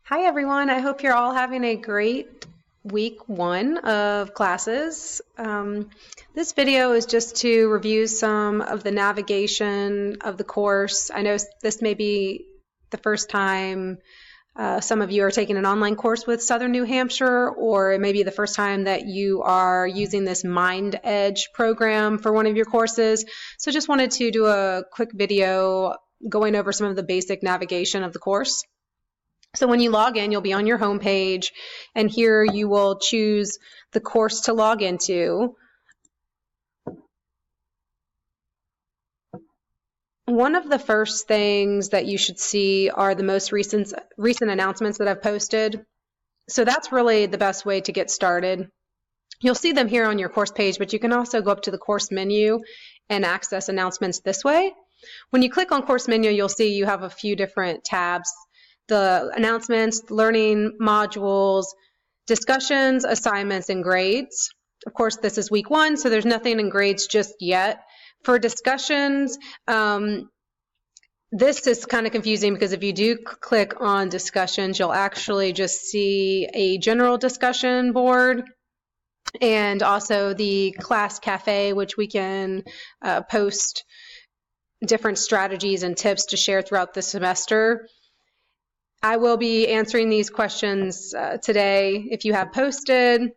Hi everyone, I hope you're all having a great week one of classes. This video is just to review some of the navigation of the course. I know this may be the first time some of you are taking an online course with Southern New Hampshire, or it may be the first time that you are using this Mind Edge program for one of your courses. So just wanted to do a quick video going over some of the basic navigation of the course. So when you log in, you'll be on your home page, and here you will choose the course to log into. One of the first things that you should see are the most recent announcements that I've posted. So that's really the best way to get started. You'll see them here on your course page, but you can also go up to the course menu and access announcements this way. When you click on course menu, you'll see you have a few different tabs. The announcements, learning modules, discussions, assignments, and grades. Of course, this is week one, so there's nothing in grades just yet. For discussions, this is kind of confusing because if you do click on discussions, you'll actually just see a general discussion board and also the class cafe, which we can post different strategies and tips to share throughout the semester. I will be answering these questions today if you have posted,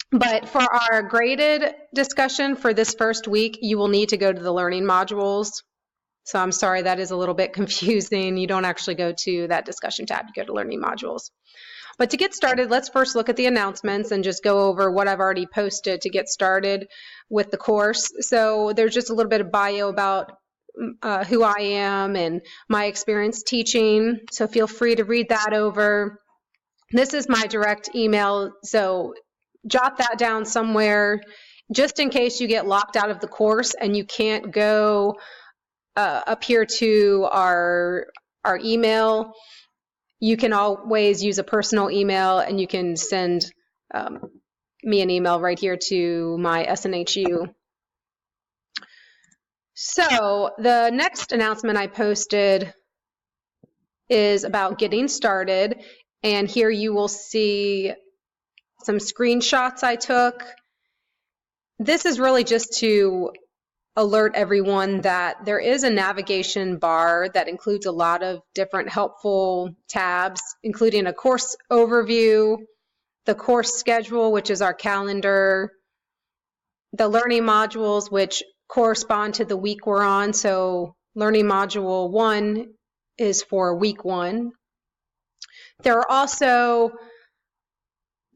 but for our graded discussion for this first week, you will need to go to the learning modules. So I'm sorry, that is a little bit confusing. You don't actually go to that discussion tab, you go to learning modules. But to get started, let's first look at the announcements and just go over what I've already posted to get started with the course. So there's just a little bit of bio about who I am and my experience teaching, so feel free to read that over. This is my direct email, so jot that down somewhere just in case you get locked out of the course and you can't go up here to our email. You can always use a personal email, and you can send me an email right here to my SNHU. So the next announcement I posted is about getting started, and here you will see some screenshots I took. This is really just to alert everyone that there is a navigation bar that includes a lot of different helpful tabs, including a course overview, the course schedule, which is our calendar, the learning modules, which correspond to the week we're on. So learning module 1 is for week 1. There are also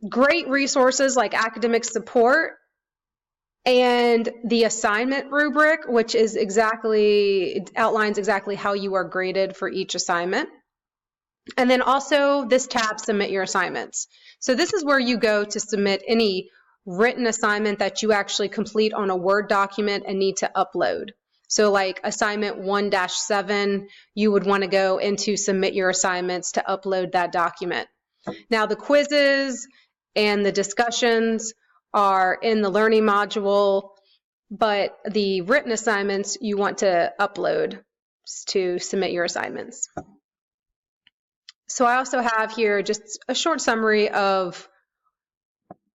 great resources like academic support and the assignment rubric, which is outlines exactly how you are graded for each assignment. And then also this tab, submit your assignments. So this is where you go to submit any written assignment that you actually complete on a Word document and need to upload. So like assignment 1-7, you would want to go into submit your assignments to upload that document. Now the quizzes and the discussions are in the learning module, but the written assignments you want to upload to submit your assignments. So I also have here just a short summary of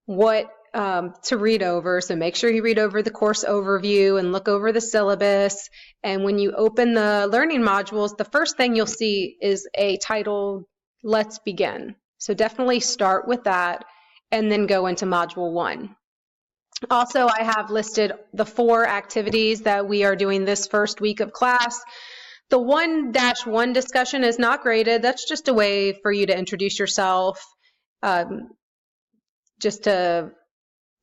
what to read over. So make sure you read over the course overview and look over the syllabus. And when you open the learning modules, the first thing you'll see is a title, Let's Begin. So definitely start with that and then go into module 1. Also, I have listed the 4 activities that we are doing this first week of class. The 1-1 discussion is not graded. That's just a way for you to introduce yourself,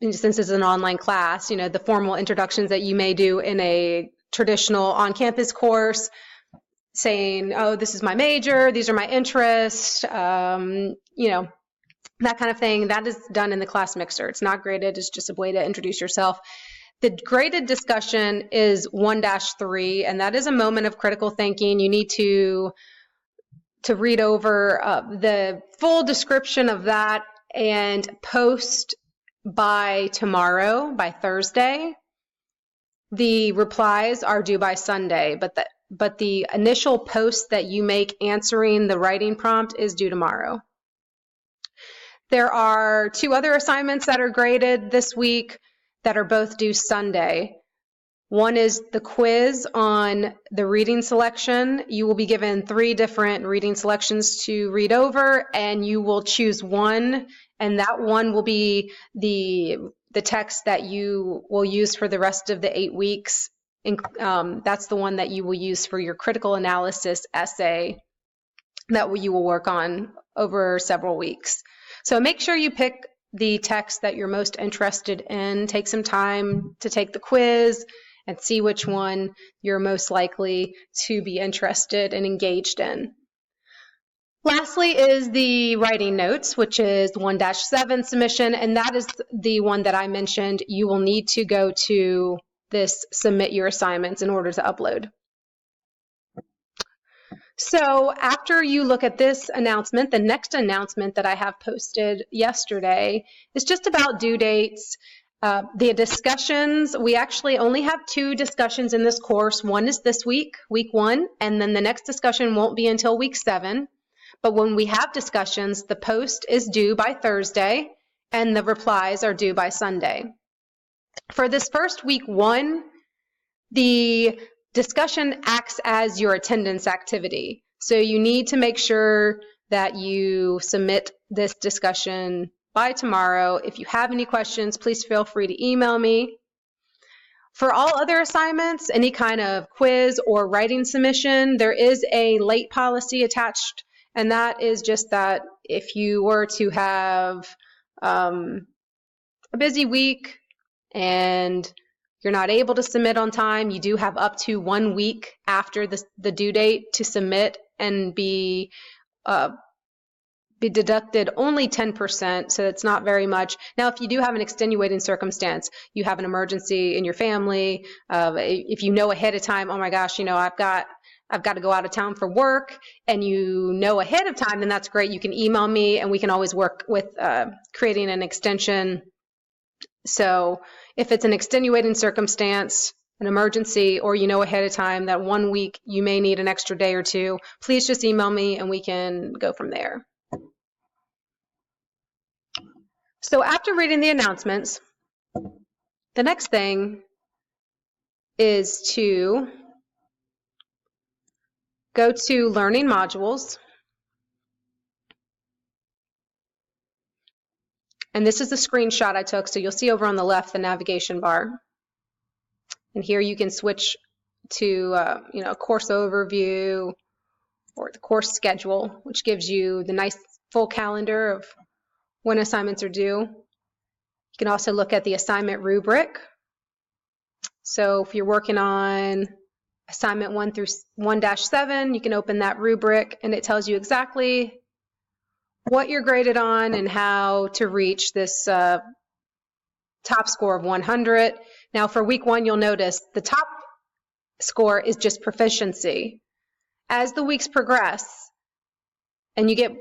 since it's an online class, the formal introductions that you may do in a traditional on-campus course, saying, oh, this is my major, these are my interests, that kind of thing. That is done in the class mixer. It's not graded. It's just a way to introduce yourself. The graded discussion is 1-3, and that is a moment of critical thinking. You need to read over the full description of that and post by tomorrow, by Thursday. The replies are due by Sunday, but but the initial post that you make answering the writing prompt is due tomorrow. There are 2 other assignments that are graded this week that are both due Sunday. One is the quiz on the reading selection. You will be given 3 different reading selections to read over, and you will choose one, and that one will be the text that you will use for the rest of the 8 weeks. That's the one that you will use for your critical analysis essay that you will work on over several weeks. So make sure you pick the text that you're most interested in. Take some time to take the quiz and see which one you're most likely to be interested and engaged in. Lastly is the writing notes, which is 1-7 submission, and that is the one that I mentioned. You will need to go to this submit your assignments in order to upload. So after you look at this announcement, the next announcement that I have posted yesterday is just about due dates. The discussions, we actually only have 2 discussions in this course. One is this week, week 1, and then the next discussion won't be until week 7. But when we have discussions, the post is due by Thursday and the replies are due by Sunday. For this first week 1, the discussion acts as your attendance activity. So you need to make sure that you submit this discussion by tomorrow. If you have any questions, please feel free to email me. For all other assignments, any kind of quiz or writing submission, there is a late policy attached, and that is just that if you were to have a busy week and you're not able to submit on time, you do have up to 1 week after the due date to submit and be deducted only 10%, so it's not very much. Now, if you do have an extenuating circumstance, you have an emergency in your family, if you know ahead of time, oh my gosh, I've got to go out of town for work, and you know ahead of time, then that's great. You can email me, and we can always work with creating an extension. So if it's an extenuating circumstance, an emergency, or you know ahead of time that 1 week you may need an extra day or 2, please just email me and we can go from there. So after reading the announcements, the next thing is to go to Learning Modules. And this is the screenshot I took, so you'll see over on the left the navigation bar. And here you can switch to a course overview or the course schedule, which gives you the nice full calendar of when assignments are due. You can also look at the assignment rubric. So if you're working on assignment 1-7, you can open that rubric and it tells you exactly what you're graded on and how to reach this top score of 100. Now for week 1, you'll notice the top score is just proficiency. As the weeks progress, and you get,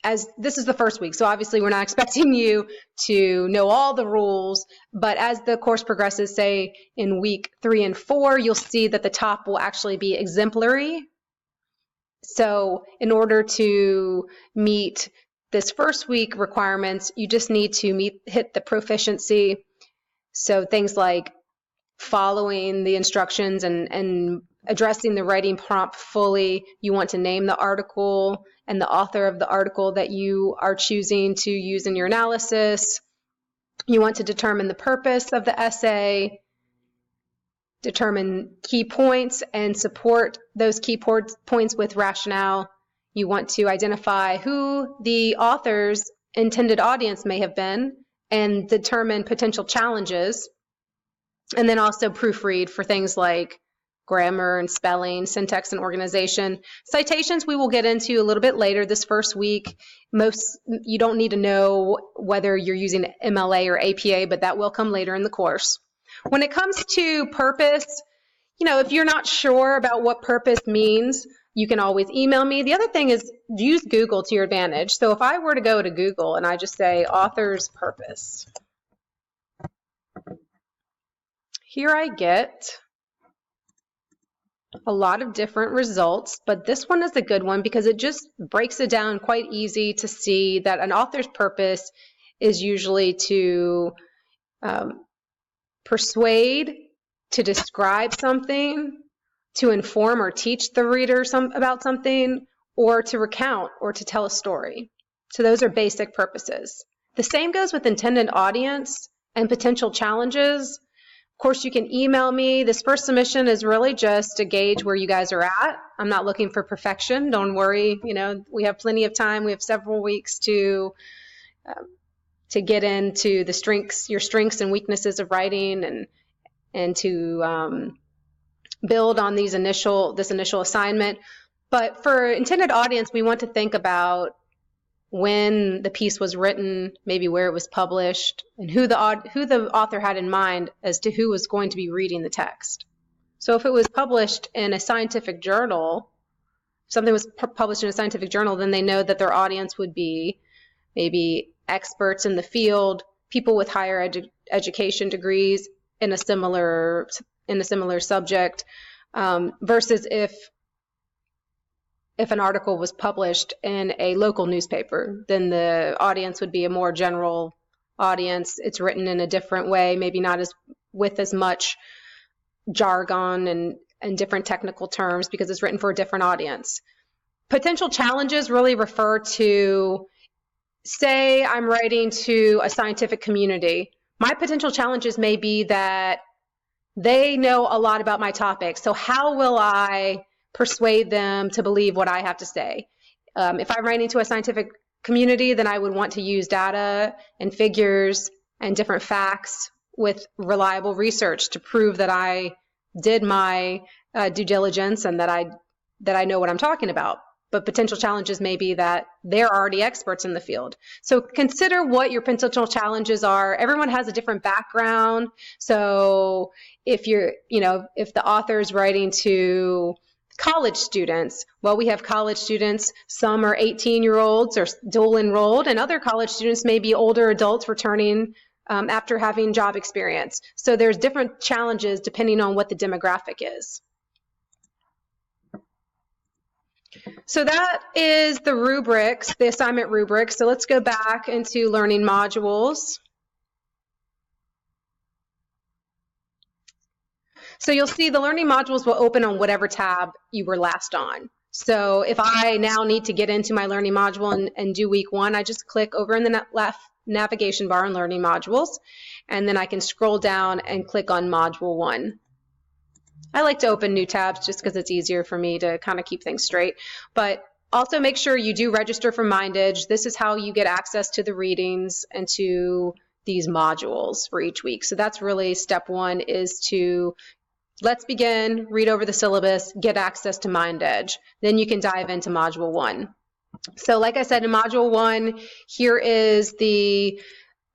as this is the first week, so obviously we're not expecting you to know all the rules, but as the course progresses, say in week 3 and 4, you'll see that the top will actually be exemplary. So in order to meet this first week requirements, you just need to hit the proficiency. So things like following the instructions and addressing the writing prompt fully. You want to name the article and the author of the article that you are choosing to use in your analysis. You want to determine the purpose of the essay, determine key points and support those key points with rationale. You want to identify who the author's intended audience may have been and determine potential challenges. And then also proofread for things like grammar and spelling, syntax and organization. Citations we will get into a little bit later this first week. You don't need to know whether you're using MLA or APA, but that will come later in the course. When it comes to purpose, if you're not sure about what purpose means, you can always email me. The other thing is use Google to your advantage. So if I were to go to Google and I just say author's purpose, here I get a lot of different results, but this one is a good one because it just breaks it down quite easy to see that an author's purpose is usually to persuade, to describe something, to inform or teach the reader about something, or to recount or to tell a story. So those are basic purposes. The same goes with intended audience and potential challenges. Of course, you can email me. This first submission is really just to gauge where you guys are at. I'm not looking for perfection. Don't worry. We have plenty of time. We have several weeks to get into the strengths, your strengths and weaknesses of writing, and to build on this initial assignment. But for intended audience, we want to think about when the piece was written, maybe where it was published, and who the author had in mind as to who was going to be reading the text. So if it was published in a scientific journal, something was published in a scientific journal, then they know that their audience would be maybe experts in the field, people with higher education degrees in a similar subject, versus if an article was published in a local newspaper, then the audience would be a more general audience. It's written in a different way, maybe not with as much jargon and different technical terms because it's written for a different audience. Potential challenges really refer to, say I'm writing to a scientific community. My potential challenges may be that they know a lot about my topic. So how will I persuade them to believe what I have to say? If I'm writing to a scientific community, then I would want to use data and figures and different facts with reliable research to prove that I did my due diligence and that I know what I'm talking about. But potential challenges may be that they're already experts in the field. So consider what your potential challenges are. Everyone has a different background. So if the author is writing to college students, well, we have college students, some are 18-year-olds or dual enrolled, and other college students may be older adults returning after having job experience. So there's different challenges depending on what the demographic is. So that is the rubrics, the assignment rubrics. So let's go back into learning modules. So you'll see the learning modules will open on whatever tab you were last on. So if I now need to get into my learning module and do week 1, I just click over in the left navigation bar on learning modules, and then I can scroll down and click on module 1. I like to open new tabs just because it's easier for me to kind of keep things straight. But also make sure you do register for MindEdge. This is how you get access to the readings and to these modules for each week. So that's really step 1, is to let's begin, read over the syllabus, get access to MindEdge. Then you can dive into module 1. So like I said, in module 1, here is the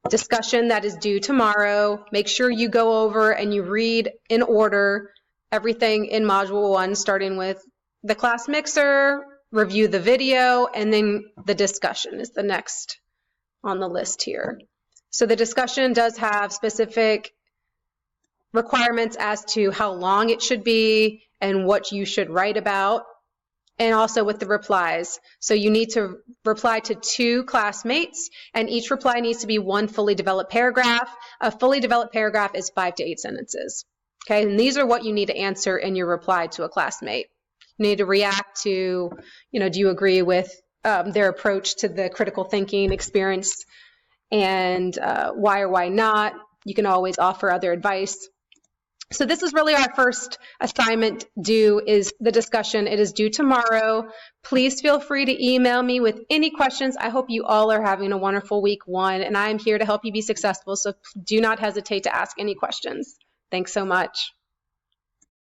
discussion that is due tomorrow. Make sure you go over and you read in order everything in module 1, starting with the class mixer, review the video, and then the discussion is the next on the list here. So the discussion does have specific requirements as to how long it should be and what you should write about, and also with the replies. So you need to reply to 2 classmates, and each reply needs to be 1 fully developed paragraph. A fully developed paragraph is 5 to 8 sentences. Okay, and these are what you need to answer in your reply to a classmate. You need to react to, do you agree with their approach to the critical thinking experience, and why or why not. You can always offer other advice. So this is really our first assignment due, is the discussion. It is due tomorrow. Please feel free to email me with any questions. I hope you all are having a wonderful week 1, and I am here to help you be successful, so do not hesitate to ask any questions. Thanks so much.